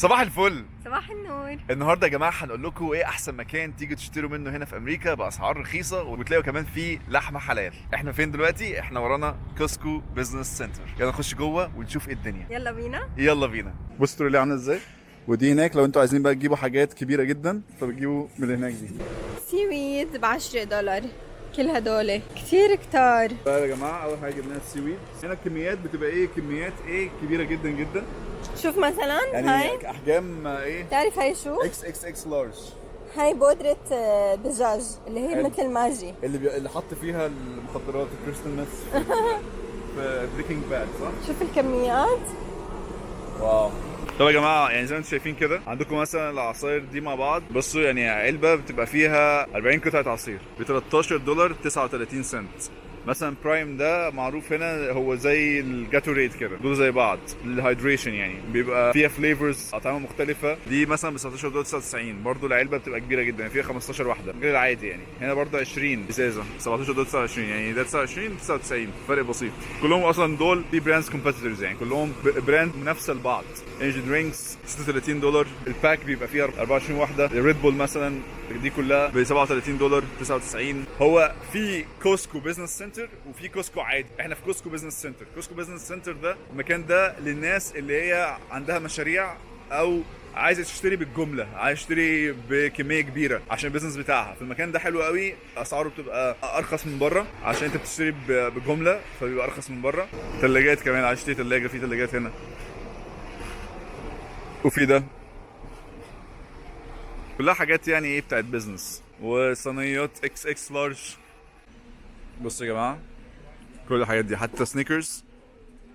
صباح الفل. صباح النور. النهارده يا جماعه هنقول لكم ايه احسن مكان تيجي تشتروا منه هنا في امريكا باسعار رخيصه وتلاقوا كمان فيه لحمه حلال. احنا فين دلوقتي؟ احنا ورانا كوسكو بزنس سنتر. يلا نخش جوه ونشوف ايه الدنيا. يلا بينا. يلا بينا. بصوا اللي عامله ازاي، ودي هناك لو انتوا عايزين بقى تجيبوا حاجات كبيره جدا فبتجيبوا من هناك دي. سيويد ب$10 كل هدول كتير كتار. بقى يا جماعه اول حاجه جبناها السي ويد. هنا الكميات بتبقى ايه؟ كميات ايه كبيره جدا جدا، شوف مثلا يعني هاي، احجام ايه؟ تعرف هاي شو؟ اكس اكس اكس لارج. هاي بودرة دجاج اللي هي حلو. مثل ماجي. اللي حط فيها المخدرات الكريستال ميث في بريكنج باد، صح؟ شوف الكميات. واو. طب يا جماعه يعني زي ما انتم شايفين كده عندكم مثلا العصاير دي مع بعض. بصوا يعني علبه بتبقى فيها 40 قطعه عصير ب $13.39. مثلا برايم ده معروف هنا هو زي الجاتوريد كده، دول زي بعض الهايدريشن، يعني بيبقى فيها فليفرز اطعمه مختلفه. دي مثلا ب $17.99 برضه. العلبه بتبقى كبيره جدا، يعني فيها 15 واحده غير العادي. يعني هنا برضه 20 ازازه $17.29، يعني ده 29 99 فرق بسيط. كلهم اصلا دول دي براندز كومبيتيتورز، يعني كلهم براند منافسه لبعض. انرجي درينكس $36 الباك، بيبقى فيها 24 واحده. الريد بول مثلا دي كلها ب $37.99. هو في كوسكو بزنس سنتر وفي كوسكو عادي. احنا في كوسكو بزنس سنتر. كوسكو بزنس سنتر ده المكان ده للناس اللي هي عندها مشاريع او عايزه تشتري بالجمله، عايزه تشتري بكميه كبيره عشان البيزنس بتاعها. في المكان ده حلو قوي، اسعاره بتبقى ارخص من بره عشان انت بتشتري بجمله فبيبقى ارخص من بره. ثلاجات كمان، عايز تشتري ثلاجه، في ثلاجات هنا. وفي ده كلها حاجات يعني ايه بتاعت بيزنس. وصينيات اكس اكس لارج. بصوا يا جماعه كل الحاجات دي، حتى سنيكرز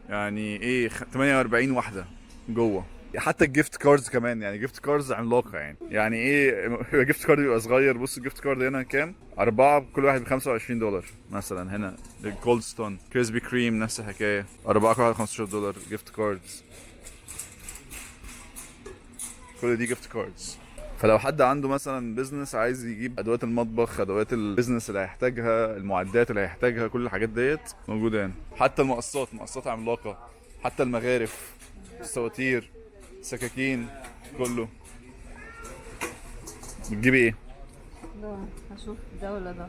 يعني ايه 48 واحده جوه. حتى الجيفت كاردز كمان، يعني جيفت كاردز عملاقه. يعني ايه جيفت كارد بيبقى صغير. بص الجيفت كارد هنا كام؟ 4 كل واحد ب $25 مثلا. هنا الكولد ستون كريسبي كريم نفس الحكايه، 4 كل واحد $15 جيفت كاردز. كل دي جيفت كاردز. فلو حد عنده مثلا بيزنس عايز يجيب ادوات المطبخ، ادوات البيزنس اللي هيحتاجها، المعدات اللي هيحتاجها، كل الحاجات ديت موجوده هنا. حتى المقصات، مقصات عملاقه. حتى المغارف، السواتير، سكاكين، كله. بتجيبي ايه؟ ده هشوف ده ولا ده.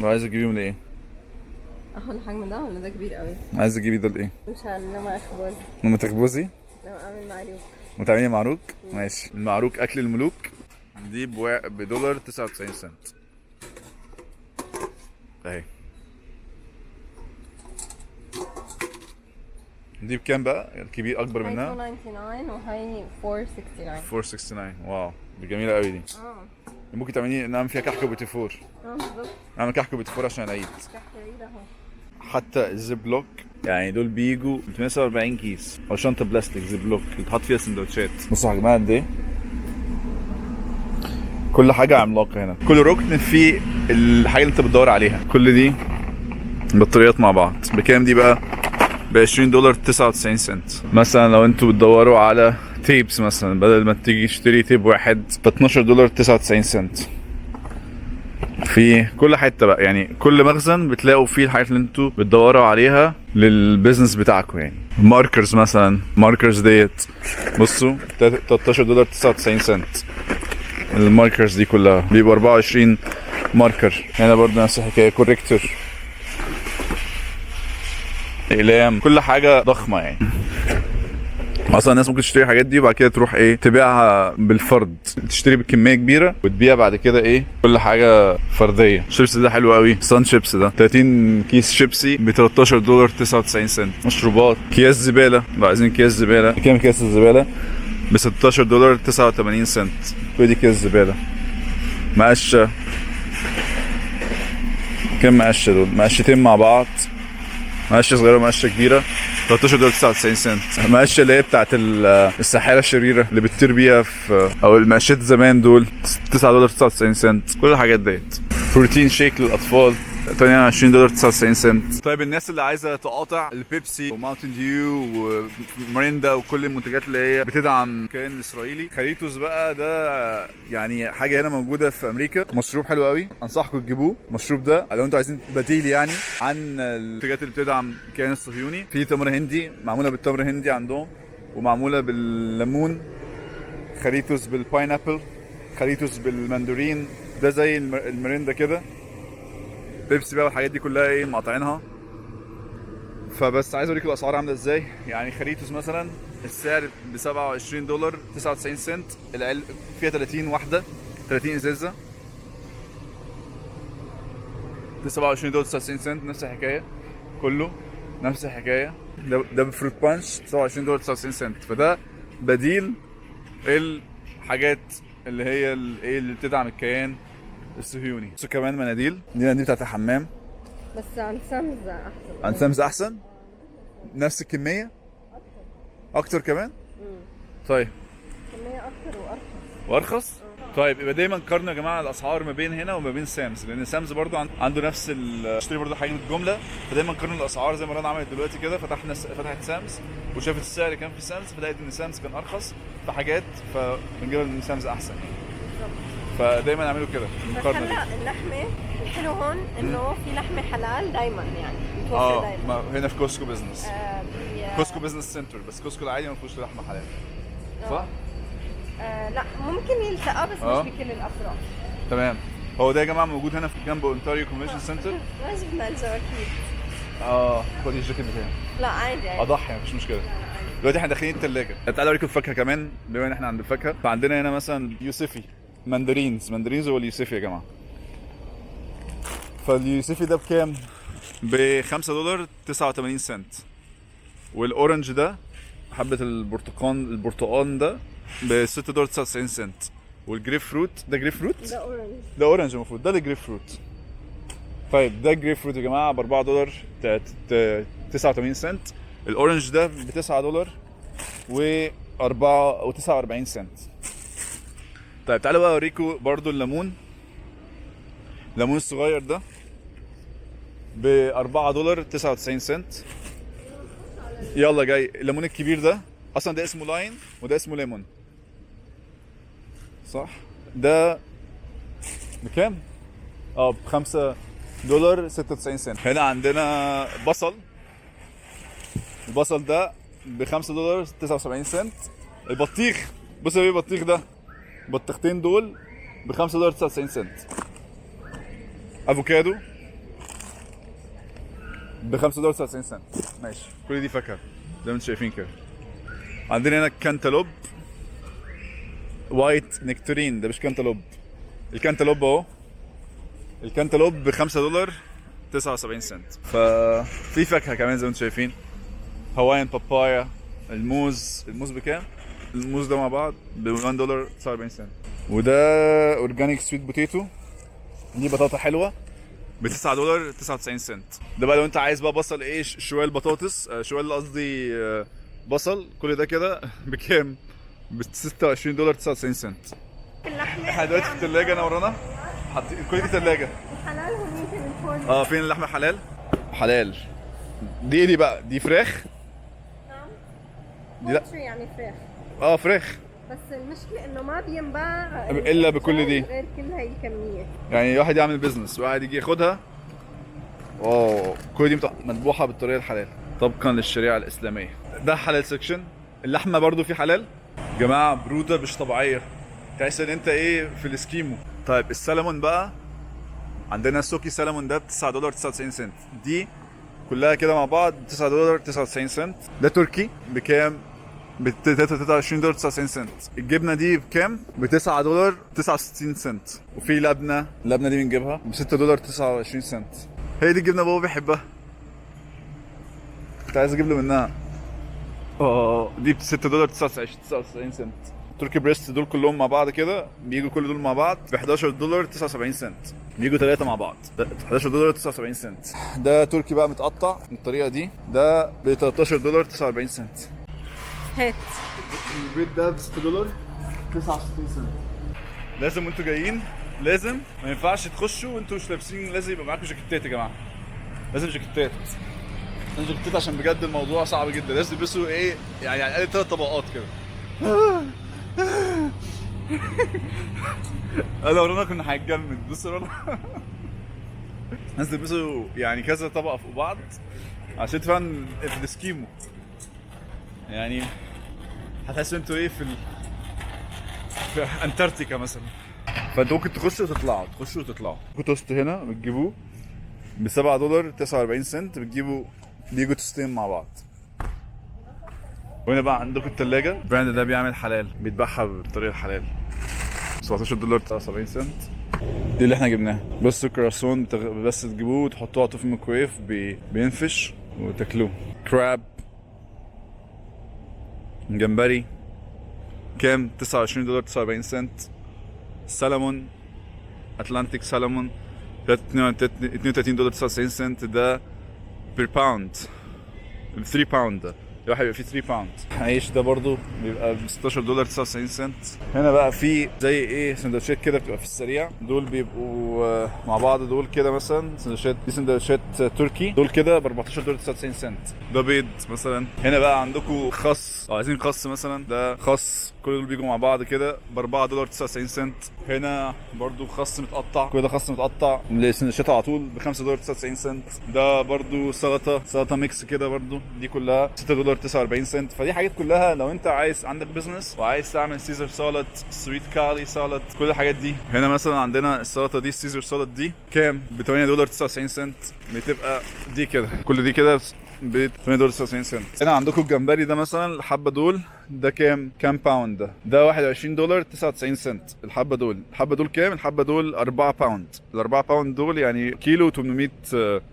لو عايزه تجيبيه من ايه؟ اخد الحجم ده ولا ده كبير قوي؟ عايزه تجيبي ده لايه؟ مش لما اخبز، لما تخبزي؟ لما اعمل معلوف. وتعملي معروك؟ ماشي. المعروك اكل الملوك دي بدولار 99 سنت اهي. دي بكام بقى؟ الكبير اكبر هاي منها 299 وهاي 469. 469. واو دي جميله قوي دي. ممكن نعمل فيها كحك وبيتي بالظبط. نعمل كحك وبيتي عشان العيد. تحت العيد اهو. حتى الزيب لوك، يعني دول بيجوا 247 كيس او شنطه بلاستيك زيب لوك اللي بتحط فيها سندوتشات. بصوا يا جماعه قد ايه كل حاجه عملاقه هنا. كل ركن فيه الحاجه اللي انت بتدور عليها. كل دي بطاريات مع بعض. بكام دي بقى؟ ب $20.99. مثلا لو انتوا بتدوروا على تيبس مثلا، بدل ما تيجي تشتري تيب واحد ب $12.99. في كل حته بقى، يعني كل مخزن بتلاقوا فيه الحاجات اللي انتوا بتدوروا عليها للبيزنس بتاعكم. يعني ماركرز مثلا، ماركرز ديت بصوا $13.99. الماركرز دي كلها بيبقوا 24 ماركر. هنا برضه نفس الحكايه، كوريكتور، اقلام، كل حاجه ضخمه. يعني اصلا الناس ممكن تشتري الحاجات دي وبعد كده تروح ايه تبيعها بالفرد، تشتري بكميه كبيره وتبيع بعد كده ايه كل حاجه فرديه. الشيبسي ده حلو قوي، سان شيبس ده 30 كيس شيبسي ب $13.99. مشروبات، اكياس زباله لو عايزين اكياس زباله. كام اكياس الزباله؟ ب $16.89. كل دي اكياس زباله. مقشه، كام مقشه دول؟ مقشتين مع بعض، مقشه صغيره ومقشه كبيره، $13.99. المقشه اللي هي بتاعت السحالة الشريرة اللي بتطير بيها في، او المقشات زمان دول، $9.99. كل الحاجات ديت. بروتين شيك للاطفال $28.99. طيب الناس اللي عايزه تقاطع البيبسي وماونتن ديو وماريندا وكل المنتجات اللي هي بتدعم الكيان الاسرائيلي، خليتوس بقى ده يعني حاجه هنا موجوده في امريكا. مشروب حلو قوي، انصحكم تجيبوه. المشروب ده لو انتوا عايزين بديل يعني عن المنتجات اللي بتدعم الكيان الصهيوني. في تمر هندي، معموله بالتمر الهندي عندهم ومعموله بالليمون خريتوس بالباينابل، خريتوس بالمندورين، ده زي المريندا كده. بيبسي بقى والحاجات دي كلها ايه مقاطعينها. فبس عايز اوريكم الاسعار عامله ازاي. يعني خريتوس مثلا السعر ب $27 99 سنت، فيها 30 واحده، 30 ازازه، $27 99 سنت. نفس الحكايه كله، نفس الحكايه. ده بفروت بانش $27 99 سنت. فده بديل الحاجات اللي هي ايه اللي بتدعم الكيان الصهيوني. بس كمان مناديل، دي مناديل بتاعت الحمام. بس عن سامز احسن. عن سامز احسن؟ نفس الكميه؟ اكتر كمان؟ طيب كمية اكتر وارخص. وارخص؟ طيب يبقى دايما قارنوا يا جماعه الاسعار ما بين هنا وما بين سامز، لان سامز برضو عنده نفس اشتري برضو حاجه بالجمله. فدايما قارنوا الاسعار زي ما رنا عملت دلوقتي كده. فتحت سامز وشافت السعر كان في سامز، فلقيت ان سامز كان ارخص في حاجات، فبنجيبها من سامز احسن. فدايما اعملوا كده بس المقارنه دي. هلا اللحمة الحلو هون انه في لحمة حلال دايما، يعني متوفر دايما. هنا في كوسكو بزنس. ب- كوسكو بزنس سنتر، بس كوسكو العادي ما فيهوش لحمه حلال. صح؟ لا ممكن يلتقى بس مش بكل الافرع. تمام. هو ده يا جماعه موجود هنا في جنب اونتاريو كونفنشن سنتر. ما جبنا الجواكيت. خدي الجاكيت بتاعي. لا عادي عادي. اضحي مفيش مشكله. دلوقتي احنا داخلين الثلاجه. تعالوا اوريكم الفاكهه كمان بما ان احنا عند الفاكهه. فعندنا هنا مثلا يوسفي، ماندرينز هو اليوسفي يا جماعه. فاليوسفي ده بكام؟ ب $5 89 سنت. والاورنج ده حبه البرتقال ده ب $6 99 سنت. والجريب فروت ده جريب فروت؟ ده اورنج. ده اورنج المفروض، ده الجريب فروت. طيب ده جريب فروت يا جماعه ب $4 89 سنت. الاورنج ده ب $9 و 49 سنت. طيب تعالوا بقى اوريكم برضو الليمون الصغير ده ب $4 99 سنت. يلا جاي الليمون الكبير ده، اصلا ده اسمه لاين وده اسمه ليمون صح؟ ده بكام؟ ب $5 96 سنت. هنا عندنا البصل ده ب $5 79 سنت. البطيخ، بص يا بيه البطيخ ده، البطيختين دول ب $5 99 سنت. افوكادو ب $5 99 سنت. ماشي، كل دي فاكهه زي ما انتم شايفين كده. عندنا هنا كانتالوب وايت نكترين، ده مش كانتالوب، الكانتالوب اهو. الكانتالوب ب $5 79 سنت. ففي فاكهه كمان زي ما انتم شايفين، هوايان بابايا، الموز بكام؟ الموز ده مع بعض ب $1 49 سنت. وده اورجانيك سويت بوتيتو، دي بطاطا حلوه ب $9 99 سنت. ده بقى لو انت عايز بقى بصل ايه، شويه البطاطس، شويه قصدي بصل، كل ده كده بكام؟ ب $26 99 سنت. اللحمة احنا دلوقتي في الثلاجه انا ورانا حاطين كل دي ثلاجه. الحلال هنيك الفرن. فين اللحمه حلال. دي ايه دي بقى؟ دي فراخ؟ نعم. دي لا. بولتري يعني فراخ. فراخ. بس المشكلة انه ما بينباع إلا بكل دي. غير كل هاي الكمية. يعني واحد يعمل بيزنس، واحد يجي ياخدها. كل دي مذبوحه بالطريقه الحلال طبقا للشريعه الاسلاميه. ده حلال سكشن. اللحمه برضو في حلال جماعه، بروده مش طبيعيه، تحس ان انت ايه في الاسكيمو. طيب السلمون بقى، عندنا سوكي سلمون ده ب $9 99 سنت. دي كلها كده مع بعض $9 99 سنت. ده تركي بكام؟ ب $23 99 سنت. الجبنه دي بكام؟ ب $9 69 سنت. وفي اللبنه دي بنجيبها ب $6 29 سنت. هي دي الجبنه بابا بيحبها، كنت عايز اجيب له منها. دي ب $6 99 سنت. تركي بريست دول كلهم مع بعض كده بيجوا كل دول مع بعض ب $11 79 سنت. بيجوا ثلاثة مع بعض $11 79 سنت. ده تركي بقى متقطع بالطريقة دي، ده ب $13 49 سنت. هات. البيت ده ب $6 69 سنت. لازم وانتوا جايين، لازم ما ينفعش تخشوا وانتوا مش لابسين، لازم يبقى معاكم جاكيتات يا جماعة. لازم جاكيتات عشان بجد الموضوع صعب جدا. لازم تلبسوا ايه يعني على الاقل 3 طبقات كده. انا ورانا كنا هنتجمد. بص ورانا لازم تلبسوا يعني كذا طبقه فوق بعض عشان تفهم في السكيمو. يعني هتحسوا انتوا ايه في انتاركتيكا مثلا. فانت ممكن تخشوا وتطلعوا تخشوا وتطلعوا. توست هنا بتجيبوه ب $7.49 بتجيبوا بيجوا توستين مع بعض. وهنا بقى عندكم التلاجة، البراند ده بيعمل حلال، بيتباعها بالطريقة الحلال. $17.79 دي اللي احنا جبناها. بس الكراسون بس تجيبوه وتحطوه في الميكرويف بينفش وتاكلوه. كراب جمبري كام؟ $29.79. سلمون اتلانتيك سلمون $32.99 ده بير باوند، 3 باوند ده الواحد بيبقى فيه 3 باوند. عيش ده برضو بيبقى ب $16.99. هنا بقى في زي ايه سندوتشات كده بتبقى في السريع، دول بيبقوا مع بعض دول كده مثلا سندوتشات، دي سندوتشات تركي دول كده ب $14.99. ده بيض مثلا. هنا بقى عندكم خس، لو عايزين خس مثلا ده خس، كل دول بيجوا مع بعض كده ب $4.99. هنا برضو خس متقطع، كل ده خس متقطع للسندوتشات على طول ب $5.99. ده برضو سلطه ميكس كده برضو، دي كلها $6.49. فدي حاجات كلها لو انت عايز عندك بزنس وعايز تعمل سيزر سالاد، سويت كالي سالاد، كل الحاجات دي. هنا مثلا عندنا السلطه دي السيزر سالاد دي كام؟ ب $8.99. بتبقى دي كده، كل دي كده ب $8.99. هنا عندكم الجمبري ده مثلا الحبه دول ده كام باوند؟ ده $21.99 الحبه دول. الحبه دول كام؟ الحبه دول 4 باوند. ال 4 باوند دول يعني كيلو 800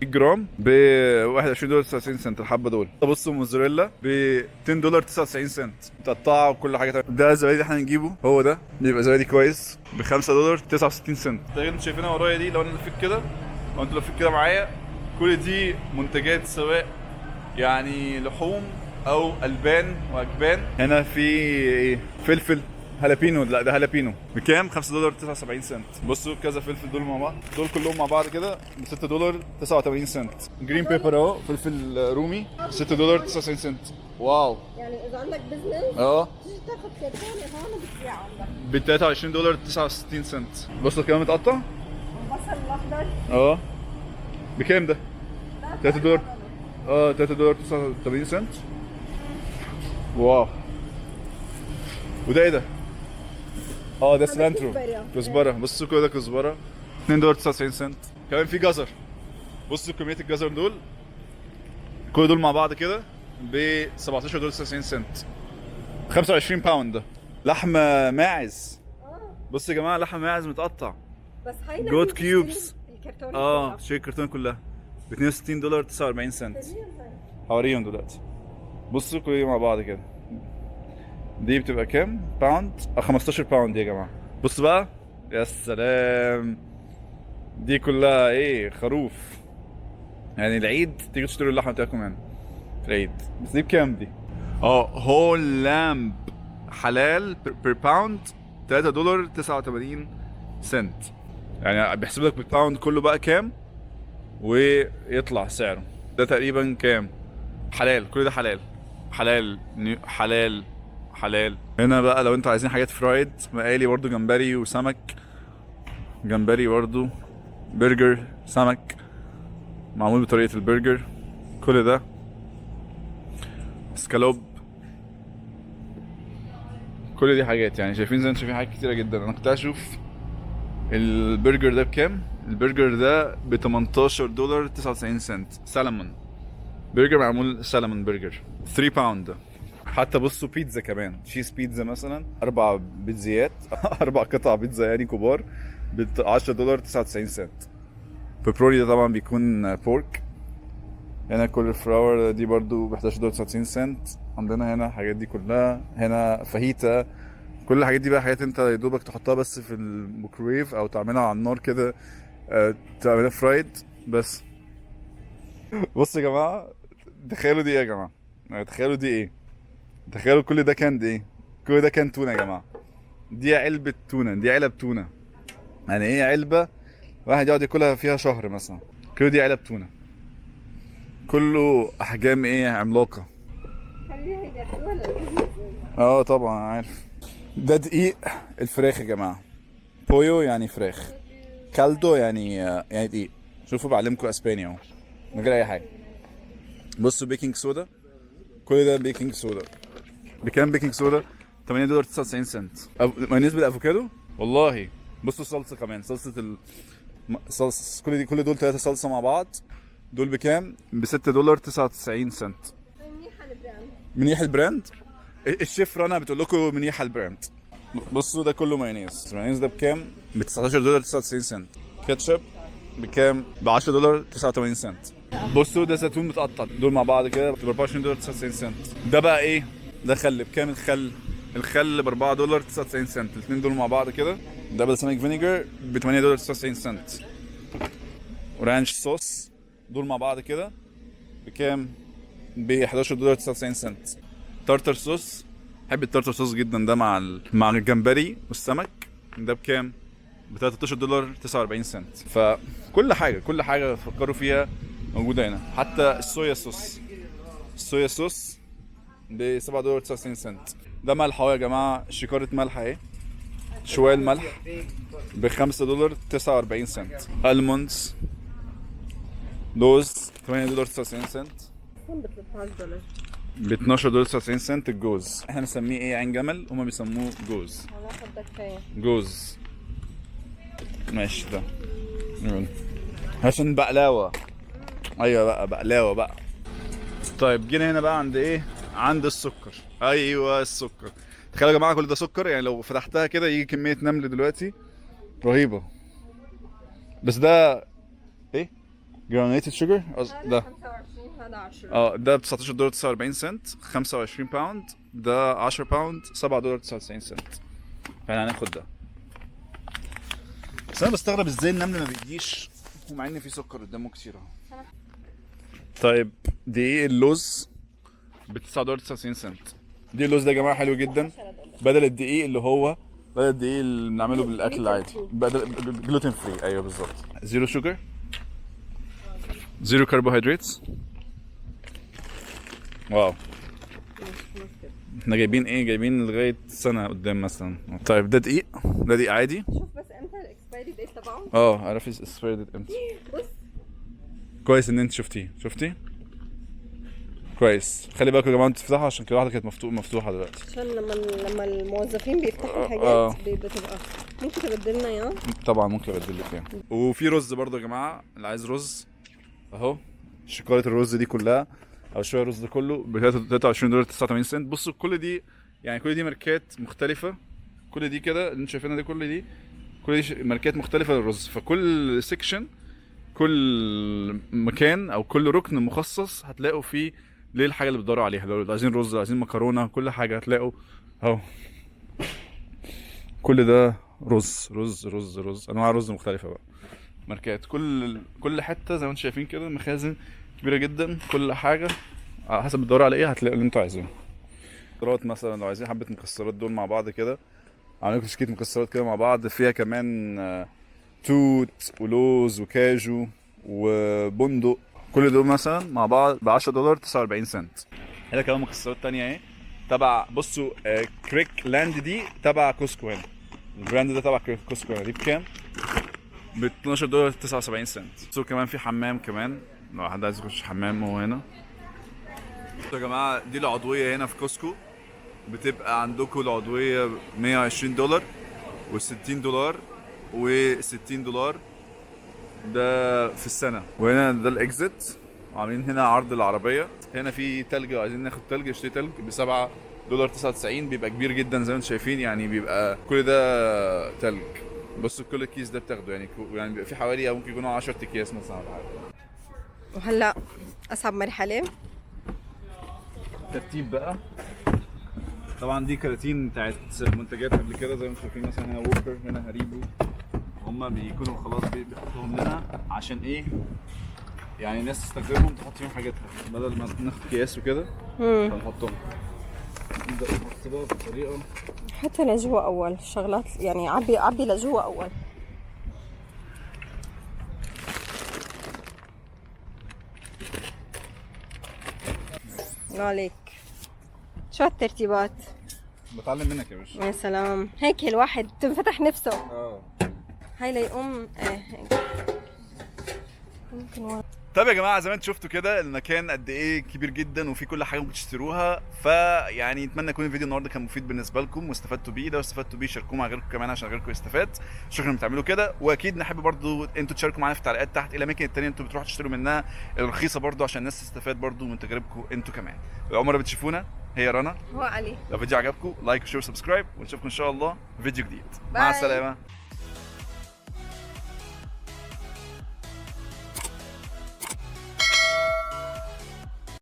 جرام ب $21.99 الحبه دول. بصوا موزاريلا ب $10.99 متقطعه وكل حاجه. ده الزبادي احنا هنجيبه، هو ده بيبقى زبادي كويس ب $5.69. ده انتوا شايفينها ورايا دي، لو انا لفيت كده او انتوا لفيت كده معايا، كل دي منتجات سواء يعني لحوم او البان واجبان. هنا في فلفل هالابينو، لا ده هالابينو بكام؟ $5.79. بصوا كذا فلفل دول مع بعض، دول كلهم مع بعض كده ب $6.89. جرين بيبر اهو، فلفل رومي $6.99. واو. يعني اذا عندك بزنس تيجي تاخذ كرتونه هون وبتبيعه عندك ب $23.69. بصوا كمان متقطع البصل الاخضر بكام ده؟ $3. $3.89. واو. وده ايه ده؟ ده سلانترو، كزبره. بصوا كده كزبره $2.99. كمان في جزر، بصوا كميه الجزر دول كل دول مع بعض كده ب $17.99. 25 باوند. ده لحم ماعز. بصوا يا جماعه لحم ماعز متقطع بس هاي جود كيوبس. الكرتونه تشيل الكرتونه كلها ب $62.49. هوريهم دلوقتي. بصوا كل دي مع بعض كده، دي بتبقى كام باوند؟ 15 باوند يا جماعه. بصوا بقى يا سلام، دي كلها ايه خروف. يعني العيد تيجوا تشتروا اللحمه بتاعتكم هنا في العيد. بس دي بكام دي؟ هول لامب حلال بير باوند $3.89. يعني بيحسب لك بالباوند كله بقى كام ويطلع سعره. ده تقريبا كام؟ حلال، كل ده حلال حلال حلال. هنا بقى لو انتوا عايزين حاجات فرايد مقالي برضو، جمبري وسمك، جمبري برضو، برجر سمك معمول بطريقة البرجر، كل ده سكالوب، كل دي حاجات. يعني شايفين زي ما انتوا شايفين حاجات كتيرة جدا. انا كنت اشوف البرجر ده بكام. البرجر ده ب $18.99. سالمون برجر، معمول سالمون برجر 3 باوند. حتى بصوا بيتزا كمان، تشيز بيتزا مثلا 4 بيتزيات 4 قطع بيتزا يعني كبار ب $10.99. بيبروني ده طبعا بيكون بورك. هنا كل الفلاور دي برضو ب $11.99. عندنا هنا الحاجات دي كلها. هنا فاهيتا، كل الحاجات دي بقى حاجات انت يا دوبك تحطها بس في الميكرويف او تعملها على النار كده، تعملها فرايد بس. بصوا يا جماعه، تخيلوا دي ايه يا جماعه، تخيلوا دي ايه، تخيلوا كل ده كان ايه، كل ده كان تونه يا جماعه. دي علبه تونه، دي علب تونه. يعني ايه علبه واحد يقعد ياكلها فيها شهر مثلا. كل دي علب تونه، كله احجام ايه عملاقه. طبعا عارف. ده دقيق الفراخ يا جماعه. بويو يعني فراخ، كالدو يعني دقيق. شوفوا بعلمكم اسباني اهو من غير اي حاجه. بصوا بيكنج صودا، كل ده بيكنج صودا. بكام بيكنج صودا؟ $8.99. مايونيز بالافوكادو والله. بصوا الصلصه كمان، صلصه صلصه كل دول 3 صلصه مع بعض، دول بكام؟ ب $6.99. منيح البراند. الشيف رنا بتقول لكم منيح البراند. بصوا ده كله مايونيز. المايونيز ده بكام؟ ب $19.99. كاتشب بكام؟ ب $10.89. بصوا ده زيتون متقطع، دول مع بعض كده ب $24.99. ده بقى ايه؟ ده خل. بكام الخل؟ الخل ب $4.99. الاثنين دول مع بعض كده. ده بلسمك فينيجر ب $8.99. ورانش صوص دول مع بعض كده بكام؟ ب $11.99. تارتر صوص، بحب التارتر صوص جدا ده مع الجمبري والسمك. ده بكام؟ ب $13.49. فكل حاجه فكروا فيها موجوده هنا. حتى الصويا صوص ب $7.99. ده ملح اهو يا جماعه، شكاره ملح اهي، شويه الملح ب $5.49. الموندز لوز $8.99. ب $12.99. الجوز احنا بنسميه ايه؟ عين جمل، هما بيسموه جوز. جوز ماشي. ده عشان بقلاوه. ايوه بقى بقلاوه بقى. طيب جينا هنا بقى عند ايه؟ عند السكر. ايوه السكر. تخيلوا يا جماعه كل ده سكر، يعني لو فتحتها كده يجي كميه نمل دلوقتي رهيبه. بس ده ايه؟ جرانيتد شوجر ده 25 هذا 10. ده ب $19.49. 25 باوند. ده 10 باوند $7.99. فاحنا هناخد ده. بس انا بستغرب ازاي النمل ما بيجيش ومع ان في سكر قدامه كتير اهو. طيب دقيق اللوز ب $9.99. دقيق اللوز ده يا جماعه حلو جدا، بدل الدقيق اللي بنعمله بالاكل العادي، بدل جلوتين فري. ايوه بالظبط. زيرو شوجر، زيرو كربوهيدراتس. واو. احنا جايبين ايه؟ جايبين لغايه سنه قدام مثلا. طيب ده دقيق عادي. شوف بس امتى الاكسبايري ديت تبعه. عرفت الاكسبايري ديت امتى. بص كويس ان انت شفتي كويس. خلي بالكم يا جماعه انتوا تفتحوا، عشان كده واحده كانت مفتوحه دلوقتي. عشان لما الموظفين بيفتحوا الحاجات بتبقى ممكن تبدلنا اياها. طبعا ممكن ابدل لك اياها. وفي رز برضه يا جماعه، اللي عايز رز اهو، شكاره الرز دي كلها او شويه الرز ده كله ب $23.89. بصوا كل دي ماركات مختلفه. كل دي كده اللي انتوا شايفينها دي كل دي ماركات مختلفه للرز. فكل سيكشن، كل مكان او كل ركن مخصص هتلاقوا فيه ليه الحاجه اللي بتدوروا عليها. لو عايزين رز، عايزين مكرونه، كل حاجه هتلاقوا اهو. كل ده رز رز رز رز، انواع رز مختلفه بقى، ماركات. كل حته زي ما انتم شايفين كده، مخازن كبيره جدا. كل حاجه على حسب بتدوروا على ايه هتلاقوا اللي انتوا عايزينه. مكسرات مثلا، لو عايزين حبه مكسرات دول مع بعض كده، عاملين لكم تشكيله مكسرات كده مع بعض، فيها كمان توت ولوز وكاجو وبندق. كل دول مثلا مع بعض ب $10.49. هنا كمان مكسرات تانية اهي تبع، بصوا كريك لاند دي تبع كوسكو هنا. البراند ده تبع كوسكو هنا. دي بكام؟ ب $12.79. بصوا كمان في حمام كمان، لو حد عايز يخش حمام هو هنا. بصوا يا جماعة دي العضوية هنا في كوسكو، بتبقى عندكم العضوية $120 و$60 و$60 ده في السنة. وهنا ده الاكزيت، وعاملين هنا عرض العربية. هنا في تلج، لو عايزين ناخد تلج نشتري تلج ب $7.99. بيبقى كبير جدا زي ما انتم شايفين، يعني بيبقى كل ده تلج. بصوا كل الكيس ده بتاخده، يعني بيبقى في حوالي ممكن يكونوا 10 اكياس مثلا ولا حاجة. وهلا اصعب مرحلة ترتيب بقى. طبعا دي كراتين بتاعت منتجات قبل كده زي ما انتم شايفين، مثلا هنا ووكر، هنا هاريبو. هما بيكونوا خلاص بيحطوهم لنا عشان ايه؟ يعني الناس تستخدمهم تحط فيهم حاجاتها بدل ما ناخد اكياس وكده، فنحطهم. نبدا نحط بقى بطريقه حتى لجوا اول شغلات، يعني عبي لجوا اول. عليك شو هالترتيبات؟ بتعلم منك يا باشا. يا سلام، هيك الواحد تنفتح نفسه. هاي ليقوم هيك ممكن طيب يا جماعه زي ما انتم شفتوا كده المكان قد ايه كبير جدا وفي كل حاجه ممكن تشتروها، فيعني اتمنى يكون الفيديو النهارده كان مفيد بالنسبه لكم واستفدتوا بيه. لو استفدتوا بيه شاركوه مع غيركم كمان عشان غيركم يستفاد. شكرا انكم بتعملوا كده، واكيد نحب برضو انتوا تشاركوا معانا في التعليقات تحت ايه الاماكن التانيه انتوا بتروحوا تشتروا منها الرخيصه برضو عشان الناس تستفاد برضو من تجاربكم انتوا كمان. اول مره بتشوفونا هي رنا، هو علي. لو الفيديو عجبكم لايك وشير وسبسكرايب، ونشوفكم ان شاء الله في فيديو جديد. مع باي. السلامه.